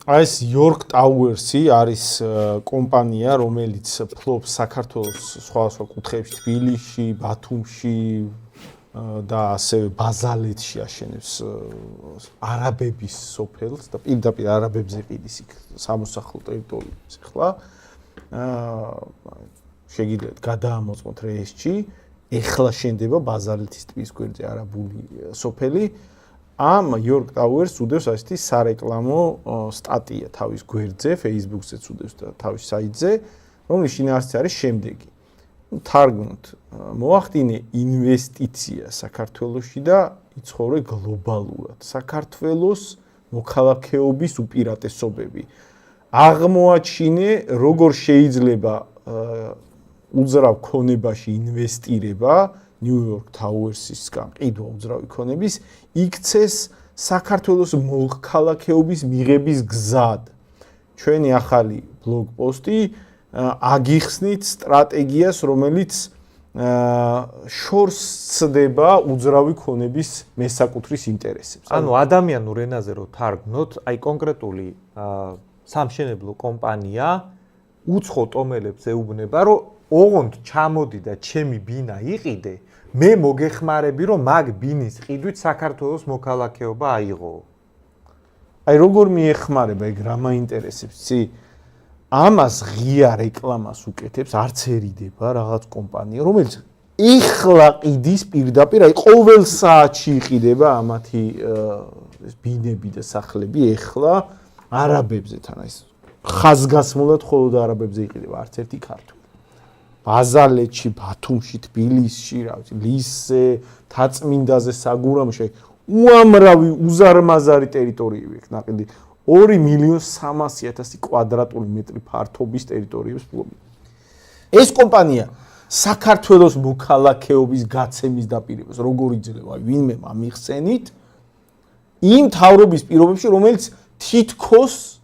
ეს York Towers-ი არის კომპანია, რომელიც ფლობს საქართველოს სხვადასხვა კუთხეებში, თბილისში, ბათუმში და ასევე ბაზალეთში აშენებს არაბების სოფელს და პირდაპირ არაბებზე ყიდის იქ სამოსახლო ტერიტორიებს. ახლა შეგიძლიათ გადაამოწმოთ რეესში, ეხლა შენდება ბაზალეთის ტბის გვერდზე არაბული სოფელი. Am York Towers უდევს ასეთი სარეკლამო სტატია თავის გვერდზე, Facebook-ზეც უდევს და თავის საიტზე, რომლის შინაარსი არის შემდეგი. თარგმნოთ, მოახდინე ინვესტიცია საქართველოში და იცხოვრე გლობალურად. საქართველოს მოქალაქეობის უპირატესობები. აღმოაჩინე, როგორ შეიძლება უძრავ ქონებაში ინვესტირება New York Towers-ისგან ყიდვა უძრავი ქონების იქცეს საქართველოს მოქალაქეობის მიღების გზად. ჩვენი ახალი ბლოგ პოსტი აგიხსნით სტრატეგიას, რომელიც შორს ცდება უძრავი ქონების მესაკუთრის ინტერესებს. ანუ ადამიანურ ენაზე რო თარგმნოთ, აი კონკრეტული სამშენებლო კომპანია უცხო ტომელებს ეუბნება, რომ ოღონდ ჩამოდი და ჩემი ბინა იყიდე, მე მოგეხმარები, რომ მაგ ბინის ყიდვით საქართველოს მოქალაქეობა აიღო. აი როგორ მიეხმარება, ეგ რა მაინტერესებს, ცი? ამას ღია რეკლამას უკეთებს, არცერიდება რაღაც კომპანია, რომელიც ეხლა ყიდის პირდაპირ, აი ყოველ საათში იყიდება ამათი ბინები და სახლები ეხლა არაბებზე თან აი ხაზგასმულად მხოლოდ არაბებზე იყიდება, არც ერთი ქართველი. ბაზალეთში, ბათუმში, თბილისში, რა ვიცი, ლისზე, თაწმინდაზე, საგურამოში უამრავი უზარმაზარი ტერიტორიები აქვს ნაყიდი 2.300.000 კვადრატული მეტრი ფართობის ტერიტორიებს ფლობს. ეს კომპანია საქართველოს მოქალაქეობის გაცემის დაპირებას როგორ იძლევა, ვინმე ამიხსენით იმ თავრობის პირობებში, რომელიც თითქოს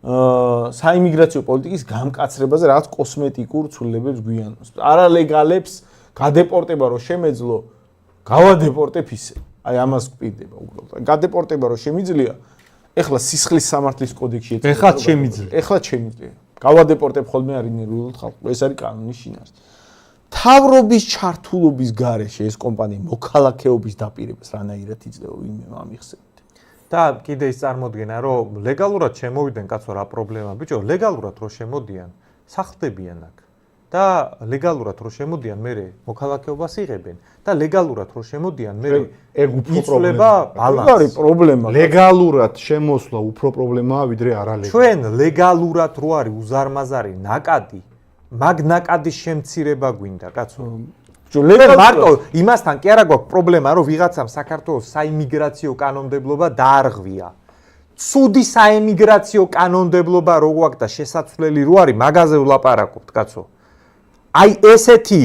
საიმიგრაციო პოლიტიკის გამკაცრებაზე რაღაც კოსმეტიკურ ცვლილებებს გვიანობს. არალეგალებს გადეპორტება რო შემეძლო, გავადეპორტებ ისე. აი ამას გვპირდება უბრალოდ. გადეპორტება რო შემიძლია, ეხლა სისხლის სამართლის კოდექსში ეხლაც შემიძლია. ეხლაც შემიძლია. გავადეპორტებ ხოლმე არ ინერვიულად ხალხს. ეს არის კანონის შინაარსი. თავრობის ჩართულობის გარეშე ეს კომპანია მოქალაქეობის დაპირებას რანაირად იძლევა ვინმე ამიხსენით. და კიდე ის წარმოდგენა, რომ ლეგალურად შემოვიდნენ კაცო რა პრობლემა, ბიჭო, ლეგალურად რო შემოდიან, სახლდებიან აქ. და ლეგალურად რო შემოდიან, მე მოქალაქეობას იღებენ და ლეგალურად რო შემოდიან, მე ეგ უფრო პრობლემა. არის პრობლემა. ლეგალურად შემოსვლა უფრო პრობლემაა ვიდრე არალეგალურად. ჩვენ ლეგალურად რო არის უზარმაზარი ნაკადი, მაგ ნაკადის შემცირება გვინდა, კაცო. მარტო იმასთან კი არა გვაქვს პრობლემა, რომ ვიღაცამ საქართველოს საიმიგრაციო კანონმდებლობა დაარღვია. ცუდი საიმიგრაციო კანონმდებლობა რო გვაქვს და შესაძლებელი რო არის, მაგაზე ვლაპარაკობთ, კაცო. აი ესეთი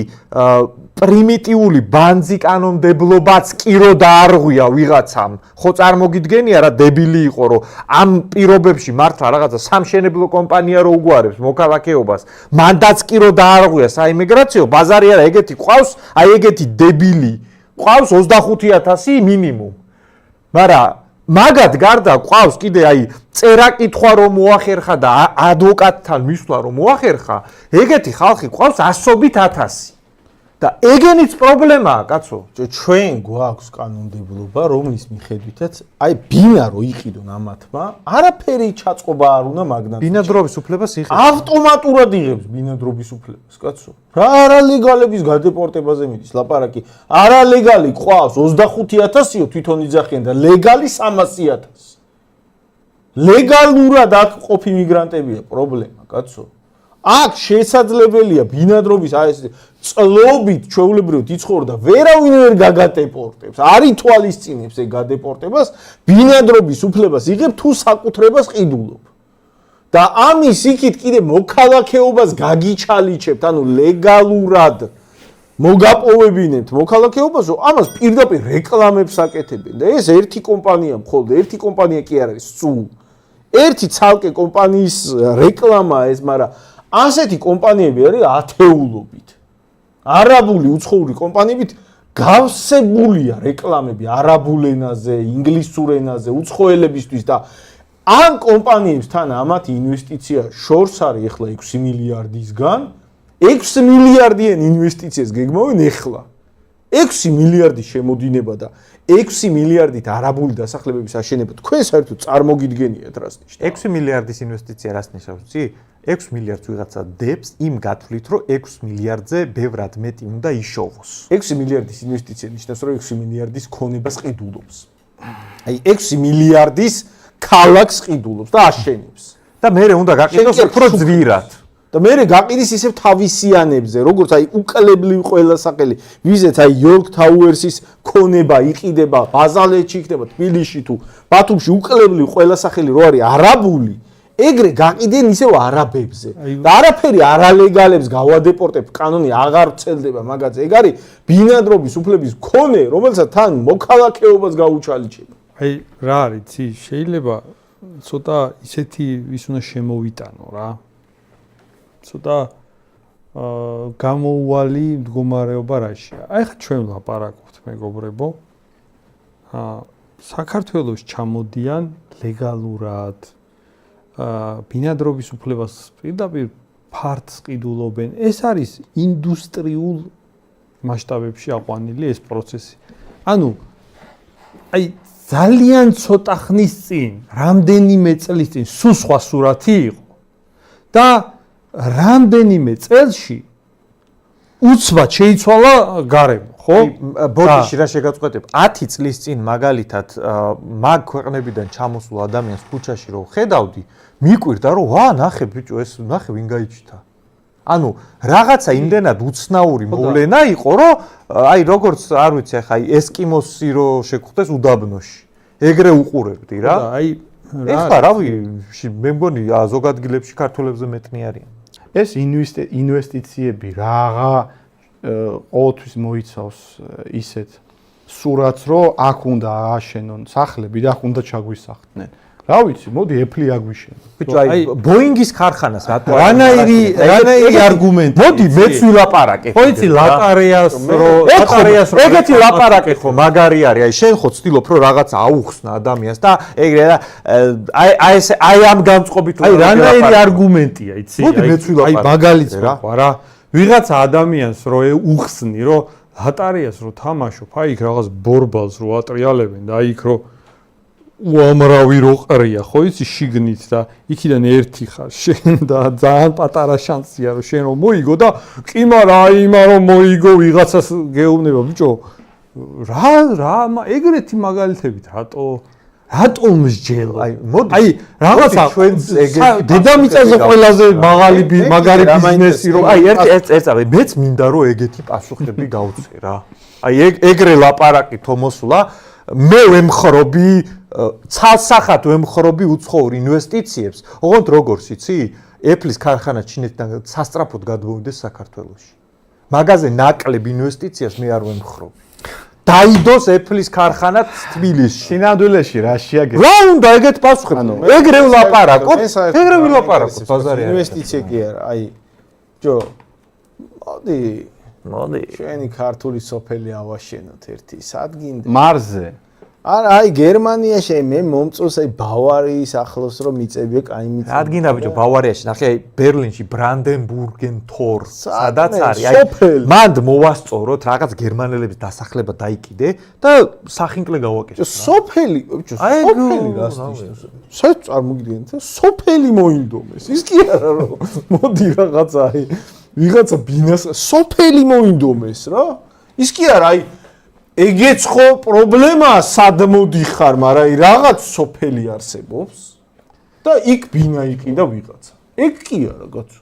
პრიმიტიული ბანძი კანონმდებლობაც კი რო დაარღვია ვიღაცამ, ხო წარმოგიდგენია რა დებილი იყო, რომ ამ პირობებში მართლა რაღაცა სამშენებლო კომპანია რო უგვარებს მოქალაქეობას, მანდაც კი რო დაარღვია საიმიგრაციო, ბაზარი არა, ეგეთი ყავს, აი ეგეთი დებილი ყავს 25,000 მინიმუმ. მაგრამ მაგათ გარდა ყავს კიდე აი წერა-კითხვა რომ მოახერხა და ადვოკატთან მისვლა რომ მოახერხა, ეგეთი ხალხი ყავს ასობით 1000. და ეგენიც პრობლემაა, კაცო. ჩვენ გვაქვს კანონმდებლობა, რომლის მიხედვითაც აი ბინა რო იყიდონ ამათმა, არაფერი ჩაწყობა არ უნდა მაგნად. ბინადრობის უფლებას იღებს. ავტომატურად იღებს ბინადრობის უფლებას, კაცო. რა არალეგალების გადეპორტებაზე მიდის ლაპარაკი. არალეგალი ყავს 25,000-ო თვითონ იძახიან და ლეგალი 300,000. ლეგალურად აქ ყოფი მიგრანტებია პრობლემა, კაცო. აქ შესაძლებელია ბინადრობის აი ეს წლობით ჩვეულებრივად იცხოვრო და ვერავინ ვერ გაგადეპორტებს. არ ითვალისწინებს ეგ გადეპორტებას, ბინადრობის უფლებას იღებ თუ საკუთრებას ყიდულობ. და ამის იქით კიდე მოქალაქეობას გაგიჩალიჩებთ, ანუ ლეგალურად მოგაპოვებინებთ მოქალაქეობას, ამას პირდაპირ რეკლამებს აკეთებენ და ეს ერთი კომპანია მხოლოდ, ერთი კომპანია კი არ არის, სულ. ერთი ცალკე კომპანიის რეკლამაა ეს, მაგრამ ასეთი კომპანიები არის ათეულობით. არაბული უცხოური კომპანიებით გავსებულია რეკლამები არაბულ ენაზე, ინგლისურ ენაზე, უცხოელებისთვის და ამ კომპანიებთან ამათ ინვესტიცია შორს არის ახლა 6 მილიარდისგან 6 მილიარდიან ინვესტიციას გეგმავენ ახლა 6 მილიარდი შემოდინება და 6 მილიარდით არაბული დასახლებების აშენება თქვენ საერთოდ წარმოგიდგენიათ რას ნიშნავს 6 მილიარდის ინვესტიცია რას ნიშნავს ცი 6 მილიარდს ვიღაცა დებს იმ გათვლით რომ 6 მილიარდზე ბევრად მეტი უნდა იშოვოს 6 მილიარდის ინვესტიცია ნიშნავს რომ 6 მილიარდის ქონებას ყიდულობს აი 6 მილიარდის ქალაქს ყიდულობს და აშენებს და მე უნდა გაყიდოს უფრო ძვირად და მე გაყიდის ისევ თავისიანებზე როგორც აი უკლებლივ ყველასახელი ვიზეთ აი იორკ თაუერსის ქონება იყიდება ბაზალეთში იქნება თბილისში თუ ბათუმში უკლებლივ ყველასახელი რო არის არაბული ეგრე გაყიდენ ისევ არაბებზე და არაფერი არალეგალებს გავადეპორტებ კანონი აღარ ვრცელდება მაგაზე ეგ არის ბინადრობის უფლების მქონე რომელსაც თან მოქალაქეობას გაუჩალიჩება აი რა არის ცი შეიძლება ცოტა ისეთი ვის უნდა შემოვიტანო რა ცოტა გამოუვალი მდგომარეობა რაშია აი ხა ჩვენ ლაპარაკობთ მეგობრებო საქართველოს ჩამოდიან ლეგალურად ბინადრობის უფლებას პირდაპირ ფართს ყიდულობენ ეს არის ინდუსტრიულ მასშტაბებში აყვანილი ეს პროცესი ანუ აი ძალიან ცოტა ხნის წინ რამდენიმე წლის წინ სულ სხვა სურათი იყო და რამდენიმე წელში უცბად შეიცვალა გარემო ხო ბოდიში რა შეგაწყვეტებ 10 წლის წინ მაგალითად მაგ ქვეყნებიდან ჩამოსულ ადამიანს ქუჩაში რო ხედავდი მიკვირდა რომ ვა ნახე ბიჭო ეს ნახე ვინ გაიჩიტა ანუ რაღაცა იმდენად უცნაური მოვლენა იყო რომ აი როგორც არ ვიცი ახლა აი ესკიმოსი რო შეგხვდეს უდაბნოში ეგრე უყურებდი რა აი ეხლა რავი მე მგონი ზოგადგილებში ქართველებზე მეტნი არიან ეს ინვესტიციები რაღა ყოველთვის მოიცავს ისეთ სურათს რომ აქ უნდა ააშენონ სახლები და აქ უნდა ჩაგვისახდნენ რა ვიცი მოდი ეფლი აგვიშენო ბიჭო აი ბოინგის ხარხანას რატო რანაირი არგუმენტი მოდი მეც ვილაპარაკე ხო იცი ლატარიას ეგეთი ლაპარაკე ხო მაგარი არის აი შენ ხო ცდილობ რომ რაღაცა აუხსნა ადამიანს და ეგრე აი ეს აი ამ განწყობით აი რანაირი არგუმენტია იცი აი მაგალითს ხო რა ვიღაცა ადამიანს რო უხსნი რომ ლატარიას რო თამაშობ აი იქ რაღაც ბორბალს რო ატრიალებენ და აი იქ რო უამრავი რო ყრია ხო იცი შიგნით და იქიდან ერთი ხარ შენ და ძალიან პატარა შანსია რომ შენ რომ მოიგო და კი მაგრამ აი იმა რომ მოიგო ვიღაცას გეუბნება ბიჭო რა ეგრეთი მაგალითებით რატო მსჯელო აი მოდი აი რაღაცა დედამიწაზე ყველაზე მაგარი ბიზნესი რომ აი ერთი მეც მინდა რომ ეგეთი პასუხები გავუწე რა აი ეგრე ლაპარაკი თომოსულა მე ვემხრობი ცალსახად ვემხრობი უცხოურ ინვესტიციებს ოღონდ როგორც იცი ეფლის ქარხანა ჩინეთიდან სასტრაფოდ გადმოვიდეს საქართველოში მაგაზე ნაკლებ ინვესტიციას მე არ ვემხრობი დაიდოს ეფლის ქარხანა თბილისში სინამდვილეში რაშია რა უნდა ეგეთ პასუხები ეგრე ვილაპარაკოთ ბაზარი ინვესტიცია კი არა აი ჯო მოდი შენი ქართული სოფელი ავაშენოთ ერთი სადგინდა მარზე არა აი გერმანიაში მე მომწონს აი ბავარიის ახლოს რომ მიწებია კაი მიწები ადგინა ბიჭო ბავარიაში ნახე აი ბერლინში ბრანდენბურგენ თორ სადაც არის აი მანდ მოვასწოროთ რაღაც გერმანელების დასახლება დაიკიდე და სახინკლე გავაკეთე სოფელი ბიჭო სოფელი რას ნიშნავს საერთოდ წარმოგიდგენთ სოფელი მოინდომეს ის კი არა რომ მოდი რაღაცა აი ვიღაცა ბინას სოფელი მოინდომეს რა ის კი არა აი ეგეც ხო პრობლემაა სად მოდიხარ მაგრამ აი რაღაც სოფელი არსებობს და იქ ბინა იყიდა ვიღაცა ეგ კი არა კაცო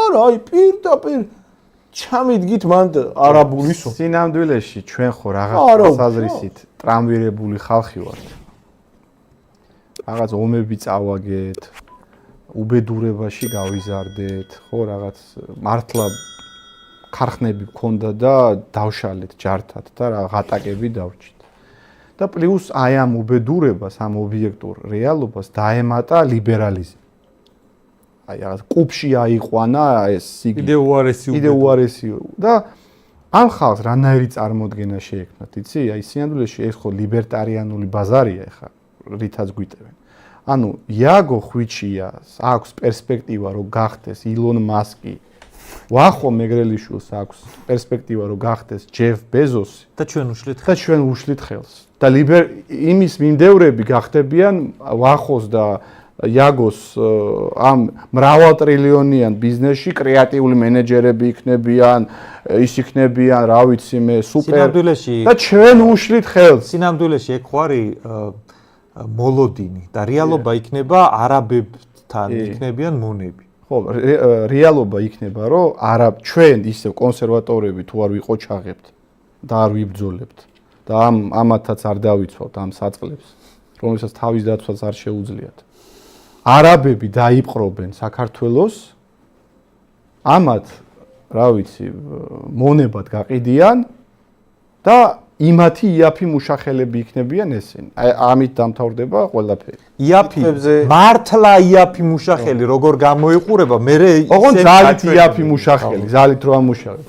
არა აი პირდაპირ ჩამიდგით მანდ არაბული სოფელი სინამდვილეში ჩვენ ხო რაღაც საზრისით ტრამვირებული ხალხი ვართ რაღაც ომები წავაგეთ უბედურებაში გავიზარდეთ ხო რაღაც მართლა ქარხნები გქონდა და დავშალეთ ჯართად და რა ღატაკები დავჭით. და პლუს აი ამ უბედურებას, ამ ობიექტურ რეალობას დაემატა ლიბერალიზმი. აი რაღაც კუბში აიყვანა ეს კიდე უარესი და ამ ხალხს რანაირი წარმოდგენა შეექმნათ, იცი? აი სინამდვილეში ეს ხო ლიბერტარიანული ბაზარია ეხა, რითაც გვიტევენ. ანუ იაგო ხვიჩია აქვს პერსპექტივა რომ გახდეს ილონ მასკი. ვახო მეგრელიშვილს აქვს პერსპექტივა რომ გახდეს ჯეფ ბეზოსი და ჩვენ უშლით და ჩვენ უშლით ხელს. და იმის მიმდევრები გახდებიან ვახოს და იაგოს ამ მრავალტრილიონიან ბიზნესში კრეატიული მენეჯერები იქნებიან, ის იქნებიან, რა ვიცი მე, სუპერ და ჩვენ უშლით ხელს. სინამდვილეში ეგ ხوارი მოლოდინი და რეალობა იქნება არაბებთან იქნებიან მონები. ხო, რეალობა იქნება, რომ ჩვენ ისევ კონსერვატორები თუ არ ვიყოჩაღებთ და არ ვიბრძოლებთ და ამათაც არ დავიცვალთ ამ საწყლებს, რომელსაც თავის დაცვაც არ შეუძლიათ. არაბები დაიპყრობენ საქართველოს, ამათ, რა ვიცი, მონებად გაყიდიან და იმათი იაფი მუშახელები იქნებიან ესენი. ამით დამთავრდება ყველაფერი. იაფი მართლა იაფი მუშახელი როგორ გამოიყურება, მე ოღონდ ძალით იაფი მუშახელი, ძალით რო ამუშავებ.